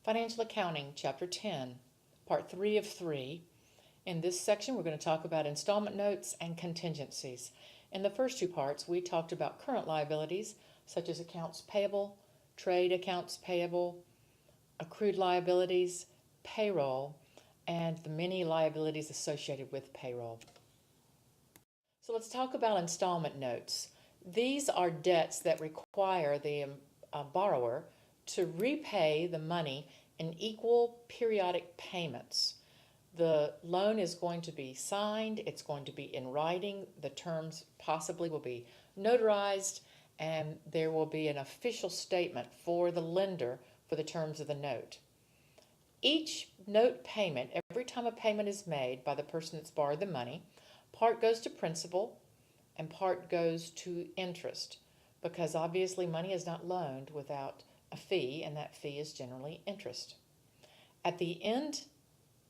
Financial Accounting, Chapter 10, Part 3 of 3. In this section, we're going to talk about installment notes and contingencies. In the first two parts, we talked about current liabilities, such as accounts payable, trade accounts payable, accrued liabilities, payroll, and the many liabilities associated with payroll. So let's talk about installment notes. These are debts that require the borrower to repay the money in equal periodic payments. The loan is going to be signed, it's going to be in writing, the terms possibly will be notarized, and there will be an official statement for the lender for the terms of the note. Each note payment, every time a payment is made by the person that's borrowed the money, part goes to principal and part goes to interest, because obviously money is not loaned without a fee, and that fee is generally interest. At the end,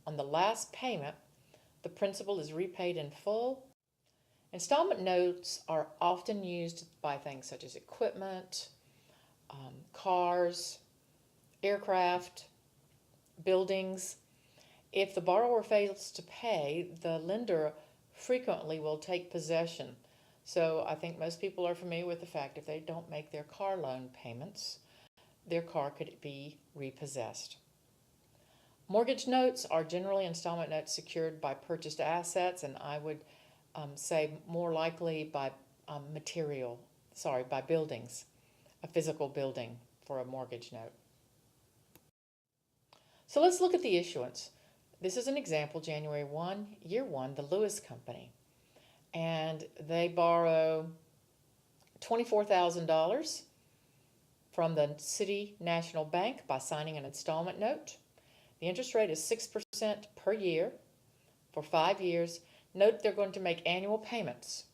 on the last payment, the principal is repaid in full. Installment notes are often used by things such as equipment, cars, aircraft, buildings. If the borrower fails to pay, the lender frequently will take possession. So I think most people are familiar with the fact if they don't make their car loan payments, their car could be repossessed. Mortgage notes are generally installment notes secured by purchased assets, and I would say more likely by by buildings, a physical building for a mortgage note. So let's look at the issuance. This is an example, January 1, year 1, the Lewis Company. And they borrow $24,000 from the City National Bank by signing an installment note. The interest rate is 6% per year for 5 years. Note they're going to make annual payments.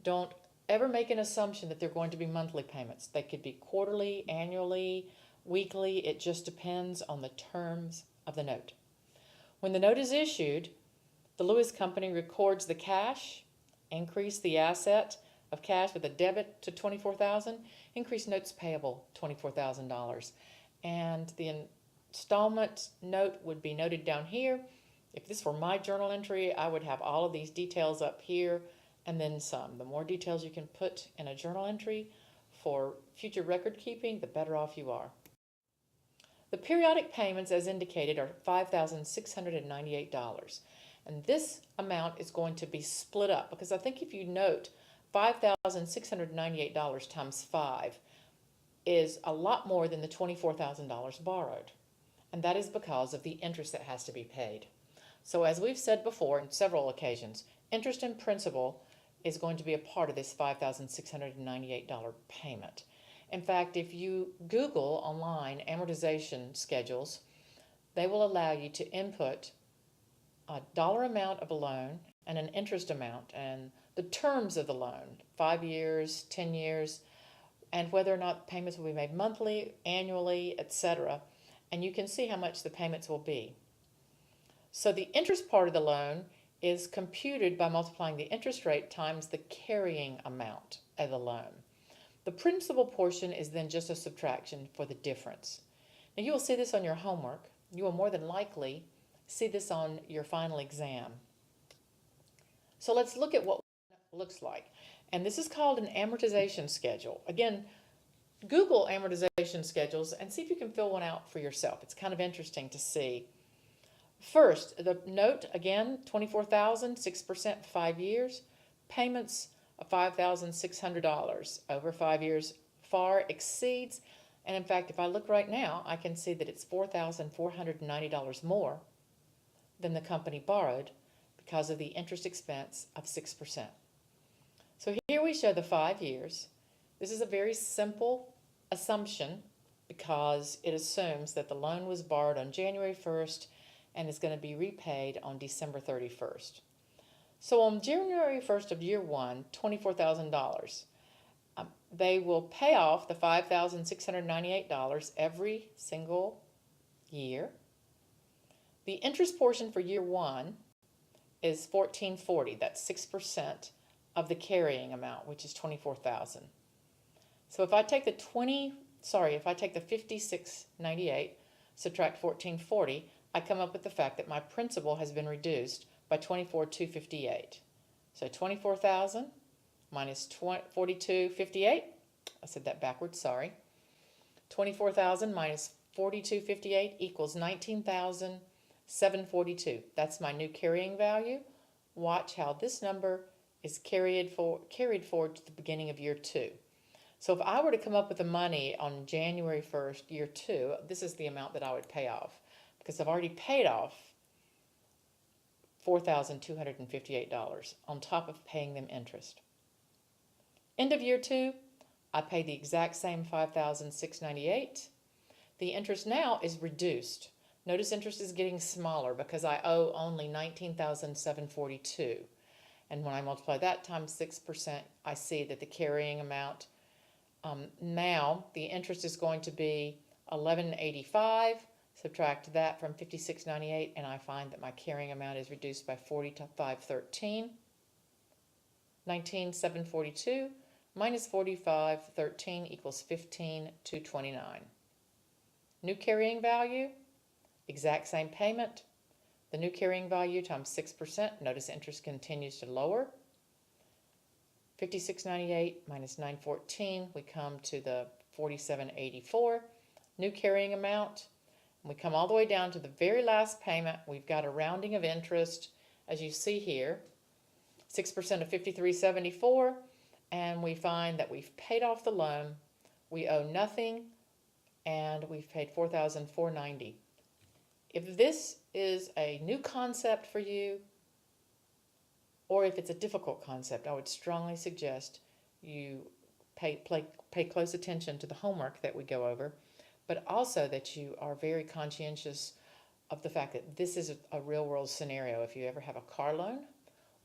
Don't ever make an assumption that they're going to be monthly payments. They could be quarterly, annually, weekly. It just depends on the terms of the note. When the note is issued, the Lewis Company records the cash, increase the asset of cash with a debit to $24,000, increase notes payable $24,000. And the installment note would be noted down here. If this were my journal entry, I would have all of these details up here and then some. The more details you can put in a journal entry for future record keeping, the better off you are. The periodic payments, as indicated, are $5,698. And this amount is going to be split up, because I think if you note, $5,698 times 5 is a lot more than the $24,000 borrowed. And that is because of the interest that has to be paid. So as we've said before in several occasions, interest and principal is going to be a part of this $5,698 payment. In fact, if you Google online amortization schedules, they will allow you to input a dollar amount of a loan and an interest amount and the terms of the loan, 5 years, 10 years, and whether or not payments will be made monthly, annually, etc. And you can see how much the payments will be. So the interest part of the loan is computed by multiplying the interest rate times the carrying amount of the loan. The principal portion is then just a subtraction for the difference. Now you will see this on your homework. You will more than likely see this on your final exam. So let's look at what it looks like. And this is called an amortization schedule. Again, Google amortization schedules and see if you can fill one out for yourself. It's kind of interesting to see. First, the note, again, $24,000, 6%, 5 years. Payments of $5,600 over 5 years far exceeds. And in fact, if I look right now, I can see that it's $4,490 more than the company borrowed because of the interest expense of 6%. So here we show the 5 years. This is a very simple assumption because it assumes that the loan was borrowed on January 1st and is going to be repaid on December 31st. So on January 1st of year 1, $24,000. They will pay off the $5,698 every single year. The interest portion for year 1 is $1,440. That's 6% of the carrying amount, which is $24,000. So if I take the $56.98, subtract 1440, I come up with the fact that my principal has been reduced by 24,258. So 24,000 minus 4258, I said that backwards, sorry. 24,000 minus 4258 equals 19,742. That's my new carrying value. Watch how this number is carried forward to the beginning of year 2. So if I were to come up with the money on January 1st, year 2, this is the amount that I would pay off, because I've already paid off $4,258 on top of paying them interest. End of year 2, I pay the exact same $5,698. The interest now is reduced. Notice interest is getting smaller because I owe only $19,742. And when I multiply that times 6%, I see that the carrying amount, now the interest is going to be $11.85. Subtract that from $56.98, and I find that my carrying amount is reduced by $45.13. $19,742 minus $45.13 equals $15,229. New carrying value, exact same payment. The new carrying value times 6%. Notice interest continues to lower. $56.98 minus $914, we come to the $47.84. New carrying amount. We come all the way down to the very last payment. We've got a rounding of interest, as you see here, 6% of $53.74, and we find that we've paid off the loan. We owe nothing, and we've paid $4,490. If this is a new concept for you, or if it's a difficult concept, I would strongly suggest you pay close attention to the homework that we go over, but also that you are very conscientious of the fact that this is a real world scenario. If you ever have a car loan,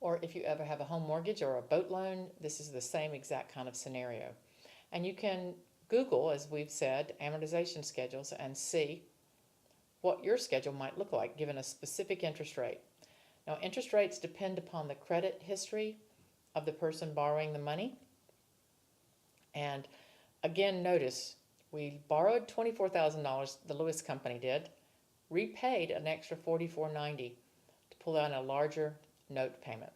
or if you ever have a home mortgage or a boat loan, this is the same exact kind of scenario. And you can Google, as we've said, amortization schedules and see what your schedule might look like given a specific interest rate. Now, interest rates depend upon the credit history of the person borrowing the money. And again, notice we borrowed $24,000, the Lewis Company did, repaid an extra $44.90 to pull out a larger note payment.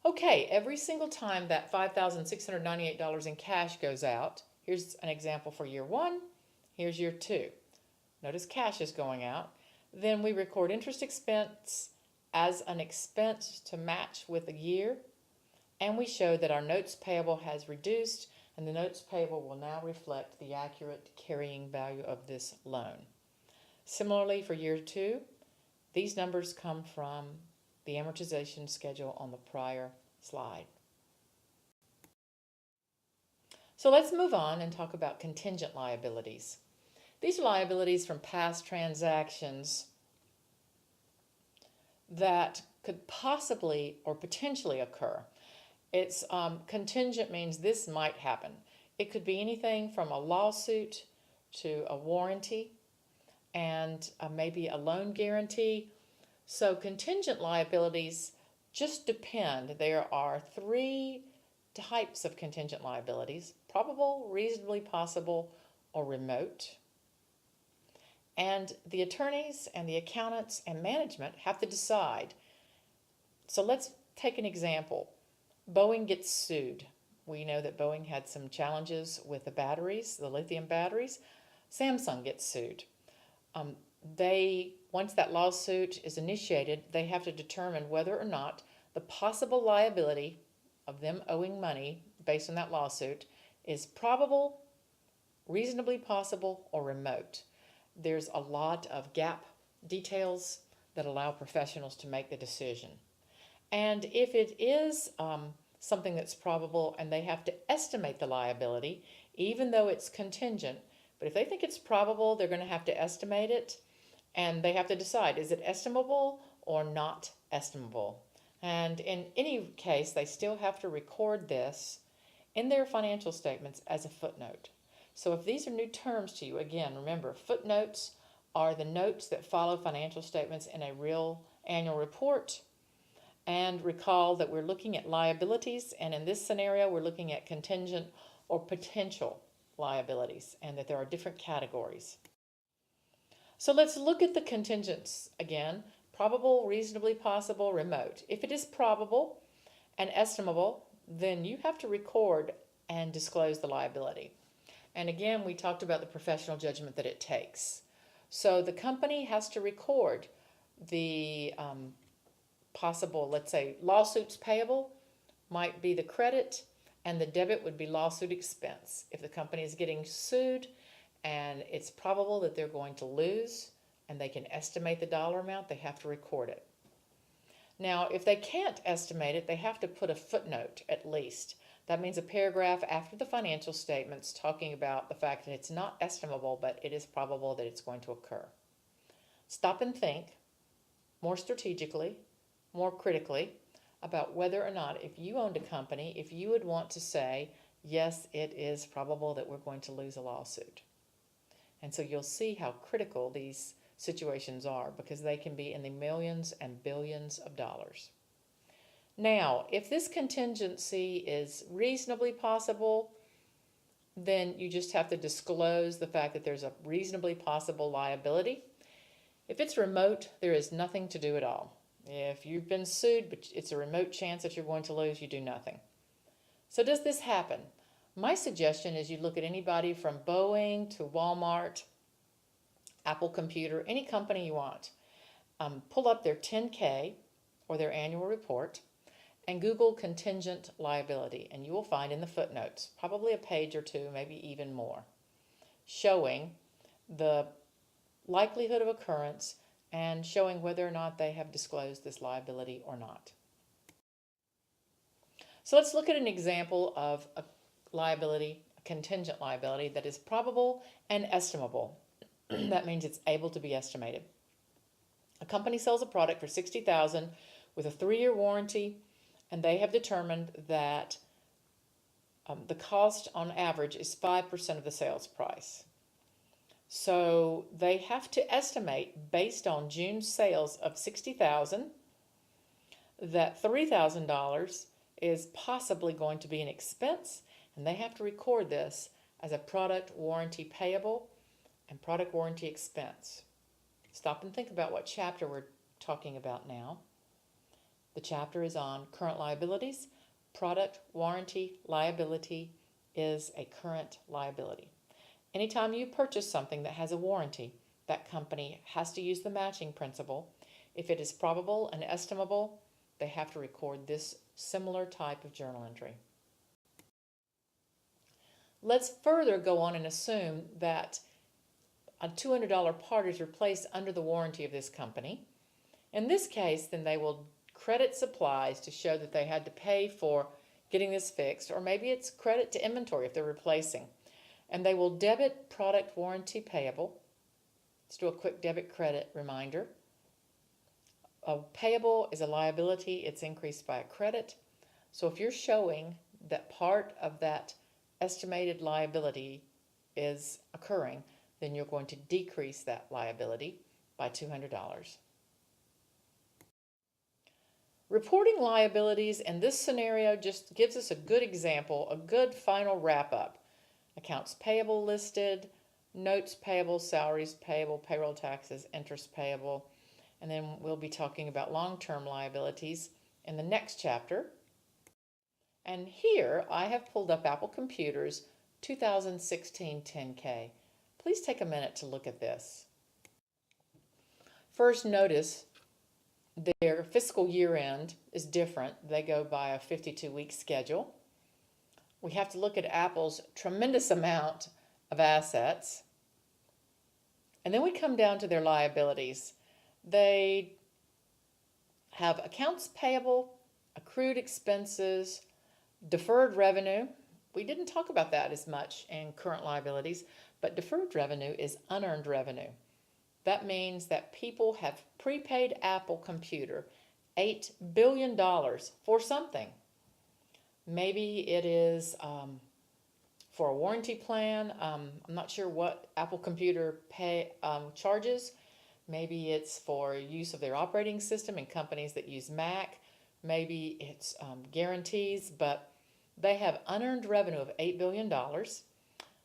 Okay, every single time that $5,698 in cash goes out, here's an example for year 1, here's year 2. Notice cash is going out. Then we record interest expense as an expense to match with a year, and we show that our notes payable has reduced, and the notes payable will now reflect the accurate carrying value of this loan. Similarly, for year 2, these numbers come from the amortization schedule on the prior slide. So let's move on and talk about contingent liabilities. These are liabilities from past transactions that could possibly or potentially occur. It's contingent means this might happen. It could be anything from a lawsuit to a warranty and maybe a loan guarantee. So contingent liabilities just depend. There are 3 types of contingent liabilities: probable, reasonably possible, or remote. And the attorneys and the accountants and management have to decide. So let's take an example. Boeing gets sued. We know that Boeing had some challenges with the batteries, the lithium batteries. Samsung gets sued. Once that lawsuit is initiated, they have to determine whether or not the possible liability of them owing money based on that lawsuit is probable, reasonably possible, or remote. There's a lot of gap details that allow professionals to make the decision. And if it is something that's probable and they have to estimate the liability, even though it's contingent, but if they think it's probable, they're going to have to estimate it, and they have to decide, is it estimable or not estimable? And in any case, they still have to record this in their financial statements as a footnote. So if these are new terms to you, again, remember, footnotes are the notes that follow financial statements in a real annual report. And recall that we're looking at liabilities, and in this scenario, we're looking at contingent or potential liabilities, and that there are different categories. So let's look at the contingents again. Probable, reasonably possible, remote. If it is probable and estimable, then you have to record and disclose the liability. And again, we talked about the professional judgment that it takes. So the company has to record the possible, let's say, lawsuits payable might be the credit, and the debit would be lawsuit expense. If the company is getting sued and it's probable that they're going to lose and they can estimate the dollar amount, they have to record it. Now, if they can't estimate it, they have to put a footnote at least. That means a paragraph after the financial statements talking about the fact that it's not estimable, but it is probable that it's going to occur. Stop and think more strategically, more critically, about whether or not, if you owned a company, if you would want to say, yes, it is probable that we're going to lose a lawsuit. And so you'll see how critical these situations are, because they can be in the millions and billions of dollars. Now, if this contingency is reasonably possible, then you just have to disclose the fact that there's a reasonably possible liability. If it's remote, there is nothing to do at all. If you've been sued, but it's a remote chance that you're going to lose, you do nothing. So does this happen? My suggestion is you look at anybody from Boeing to Walmart, Apple Computer, any company you want. Pull up their 10K or their annual report and Google contingent liability, and you will find in the footnotes, probably a page or two, maybe even more, showing the likelihood of occurrence and showing whether or not they have disclosed this liability or not. So let's look at an example of a liability, a contingent liability that is probable and estimable. That means it's able to be estimated. A company sells a product for $60,000 with a 3-year warranty, and they have determined that the cost on average is 5% of the sales price. So they have to estimate, based on June's sales of $60,000, that $3,000 is possibly going to be an expense, and they have to record this as a product warranty payable and product warranty expense. Stop and think about what chapter we're talking about now. The chapter is on current liabilities. Product warranty liability is a current liability. Anytime you purchase something that has a warranty, that company has to use the matching principle. If it is probable and estimable, they have to record this similar type of journal entry. Let's further go on and assume that a $200 part is replaced under the warranty of this company. In this case, then they will credit supplies to show that they had to pay for getting this fixed, or maybe it's credit to inventory if they're replacing. And they will debit product warranty payable. Let's do a quick debit credit reminder. A payable is a liability, it's increased by a credit. So if you're showing that part of that estimated liability is occurring, then you're going to decrease that liability by $200. Reporting liabilities in this scenario just gives us a good example, a good final wrap-up. Accounts payable listed, notes payable, salaries payable, payroll taxes, interest payable, and then we'll be talking about long-term liabilities in the next chapter. And here I have pulled up Apple Computer's 2016 10K. Please take a minute to look at this. First, notice their fiscal year end is different. They go by a 52-week schedule. We have to look at Apple's tremendous amount of assets. And then we come down to their liabilities. They have accounts payable, accrued expenses, deferred revenue. We didn't talk about that as much in current liabilities, but deferred revenue is unearned revenue. That means that people have prepaid Apple Computer $8 billion for something. Maybe it is for a warranty plan. I'm not sure what Apple Computer charges. Maybe it's for use of their operating system in companies that use Mac. Maybe it's guarantees, but They have unearned revenue of $8 billion.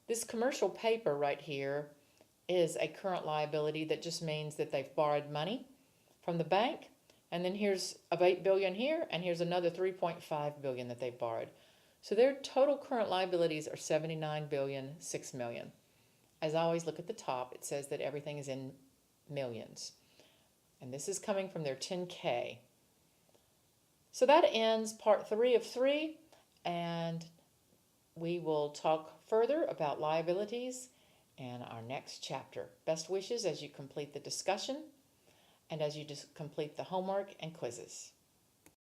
This commercial paper right here is a current liability that just means that they've borrowed money from the bank, and then here's of $8 billion here, and here's another $3.5 billion that they've borrowed. So their total current liabilities are $79 billion, $6 million. As I always look at the top, it says that everything is in millions. And this is coming from their 10K. So that ends part 3 of 3, and we will talk further about liabilities in our next chapter. Best wishes as you complete the discussion and as you complete the homework and quizzes.